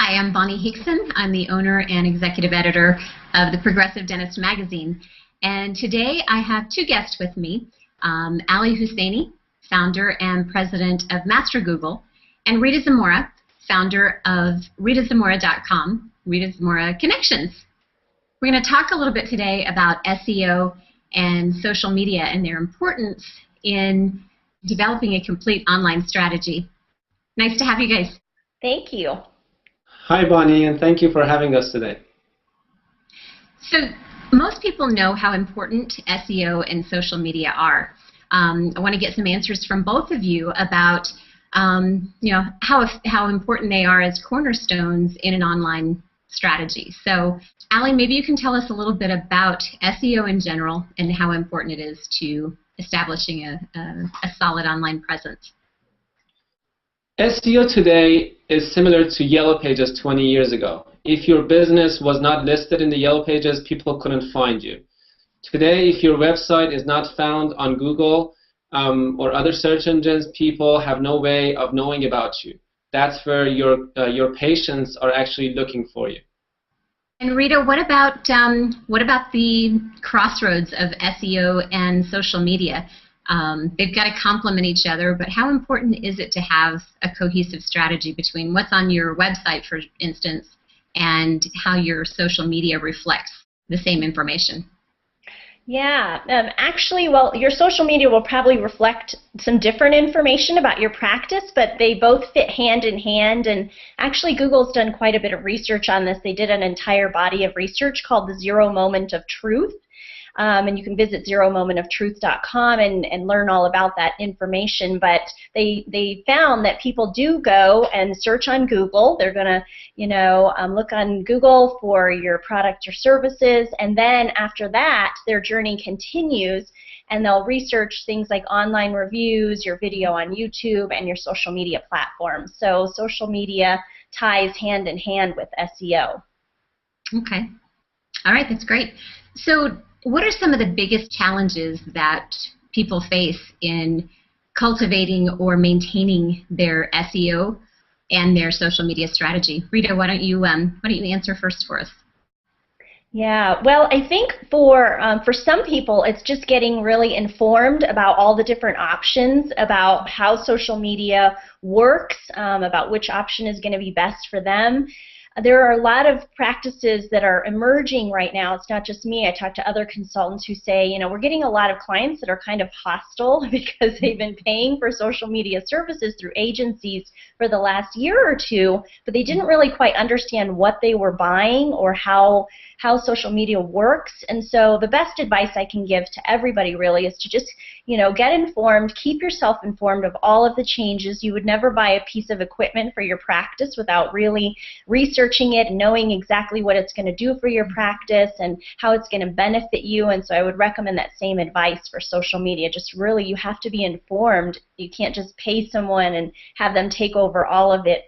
Hi, I'm Bonnie Hickson. I'm the owner and executive editor of the Progressive Dentist magazine. And today I have two guests with me, Ali Husayni, founder and president of Master Google, and Rita Zamora, founder of RitaZamora.com, Rita Zamora Connections. We're going to talk a little bit today about SEO and social media and their importance in developing a complete online strategy. Nice to have you guys. Thank you. Hi, Bonnie, and thank you for having us today. So most people know how important SEO and social media are. I want to get some answers from both of you about how important they are as cornerstones in an online strategy. So, Ali, maybe you can tell us a little bit about SEO in general and how important it is to establishing a solid online presence. SEO today is similar to Yellow Pages 20 years ago. If your business was not listed in the Yellow Pages, people couldn't find you. Today, if your website is not found on Google or other search engines, people have no way of knowing about you. That's where your patients are actually looking for you. And Rita, what about the crossroads of SEO and social media? They've got to complement each other, but how important is it to have a cohesive strategy between what's on your website, for instance, and how your social media reflects the same information? Yeah, actually, well, your social media will probably reflect some different information about your practice, but they both fit hand in hand, and actually Google's done quite a bit of research on this. They did an entire body of research called the Zero Moment of Truth. And you can visit zeromomentoftruth.com and learn all about that information. But they found that people do go and search on Google. They're going to, look on Google for your product or services, and then after that, their journey continues, and they'll research things like online reviews, your video on YouTube, and your social media platforms. So social media ties hand in hand with SEO. Okay. All right, that's great. So what are some of the biggest challenges that people face in cultivating or maintaining their SEO and their social media strategy? Rita, why don't you answer first for us? Yeah, well, I think for some people, it's just getting really informed about all the different options, about how social media works, about which option is going to be best for them. There are a lot of practices that are emerging right now. It's not just me. I talk to other consultants who say, we're getting a lot of clients that are kind of hostile because they've been paying for social media services through agencies for the last year or two, but they didn't really quite understand what they were buying or how social media works. And so the best advice I can give to everybody really is to just, get informed, keep yourself informed of all of the changes. You would never buy a piece of equipment for your practice without really researching it and knowing exactly what it's going to do for your practice and how it's going to benefit you. And so I would recommend that same advice for social media. Just really, you have to be informed. You can't just pay someone and have them take over all of it,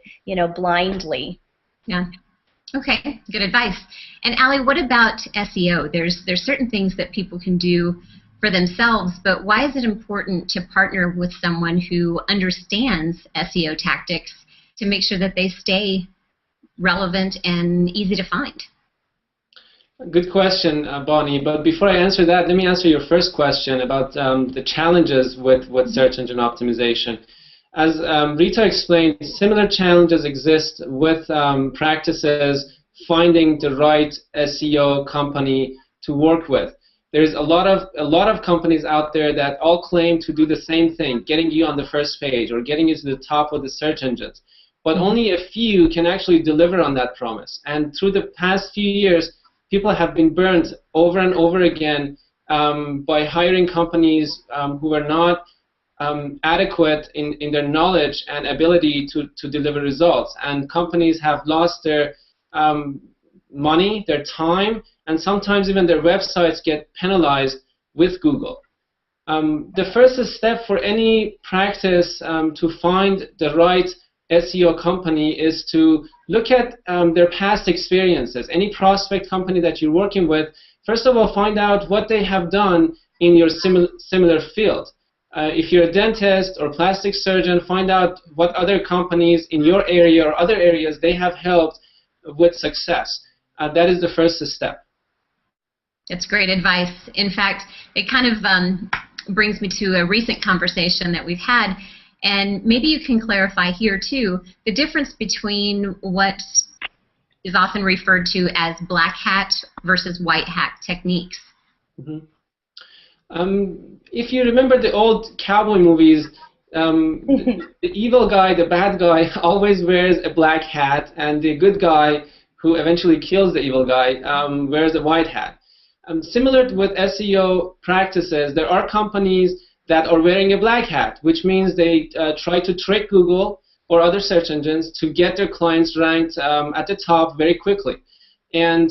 blindly. Yeah. Okay, good advice. And Ali, what about SEO? There's certain things that people can do for themselves, but why is it important to partner with someone who understands SEO tactics to make sure that they stay relevant and easy to find? Good question, Bonnie. But before I answer that, let me answer your first question about the challenges with search engine optimization. As Rita explained, similar challenges exist with practices finding the right SEO company to work with. There's a lot of companies out there that all claim to do the same thing, getting you on the first page or getting you to the top of the search engines. But only a few can actually deliver on that promise. And through the past few years, people have been burned over and over again by hiring companies who are not adequate in their knowledge and ability to deliver results. And companies have lost their money, their time, and sometimes even their websites get penalized with Google. The first step for any practice to find the right SEO company is to look at their past experiences. Any prospect company that you're working with, first of all, find out what they have done in your similar field. If you're a dentist or plastic surgeon, find out what other companies in your area or other areas they have helped with success. That is the first step. That's great advice. In fact, it kind of brings me to a recent conversation that we've had, and maybe you can clarify here too the difference between what is often referred to as black hat versus white hat techniques. Mm-hmm. If you remember the old cowboy movies, the evil guy, the bad guy, always wears a black hat, and the good guy, who eventually kills the evil guy, wears a white hat. Similar with SEO practices, there are companies that are wearing a black hat, which means they try to trick Google or other search engines to get their clients ranked at the top very quickly. And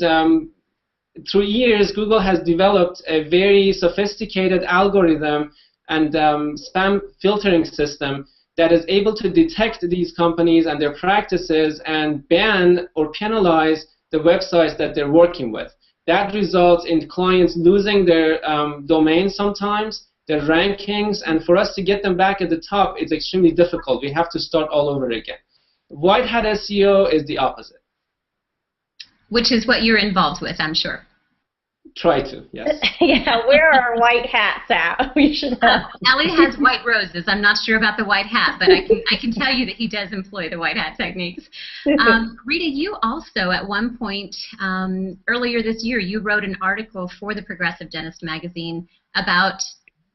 through years, Google has developed a very sophisticated algorithm and spam filtering system that is able to detect these companies and their practices and ban or penalize the websites that they're working with. That results in clients losing their domain sometimes, their rankings, and for us to get them back at the top, it's extremely difficult. We have to start all over again. White hat SEO is the opposite. Which is what you're involved with, I'm sure. Try to, yes. Yeah, where are our white hats at? We should have. Ali has white roses. I'm not sure about the white hat, but I can tell you that he does employ the white hat techniques. Rita, you also at one point earlier this year, you wrote an article for the Progressive Dentist magazine about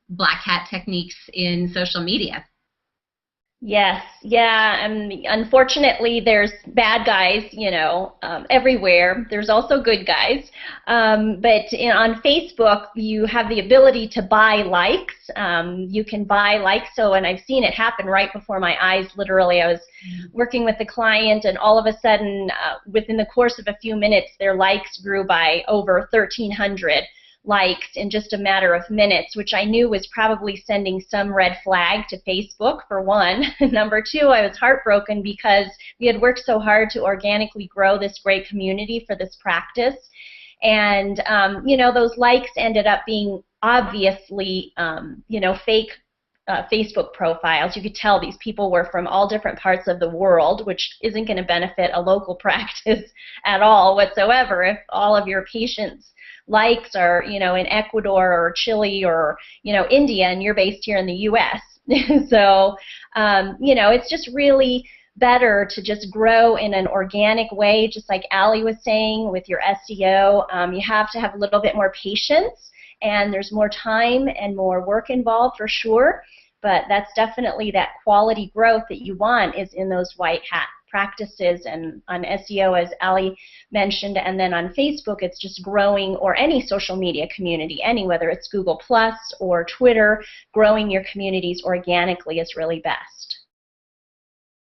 black hat techniques in social media. Yes, yeah, and unfortunately there's bad guys, you know, everywhere. There's also good guys, but on Facebook you have the ability to buy likes. You can buy likes, and I've seen it happen right before my eyes, literally. I was working with a client, and all of a sudden, within the course of a few minutes, their likes grew by over 1,300. Likes in just a matter of minutes, which I knew was probably sending some red flag to Facebook, for one. Number two, I was heartbroken because we had worked so hard to organically grow this great community for this practice. And, you know, those likes ended up being obviously, you know, fake Facebook profiles. You could tell these people were from all different parts of the world, which isn't going to benefit a local practice at all whatsoever if all of your patients' likes are, you know, in Ecuador or Chile or, you know, India, and you're based here in the U.S. So, you know, it's just really better to just grow in an organic way, just like Ali was saying with your SEO. You have to have a little bit more patience, and there's more time and more work involved for sure, but that's definitely that quality growth that you want is in those white hat practices and on SEO, as Ali mentioned, and then on Facebook it's just growing, or any social media community, whether it's Google Plus or Twitter, growing your communities organically is really best.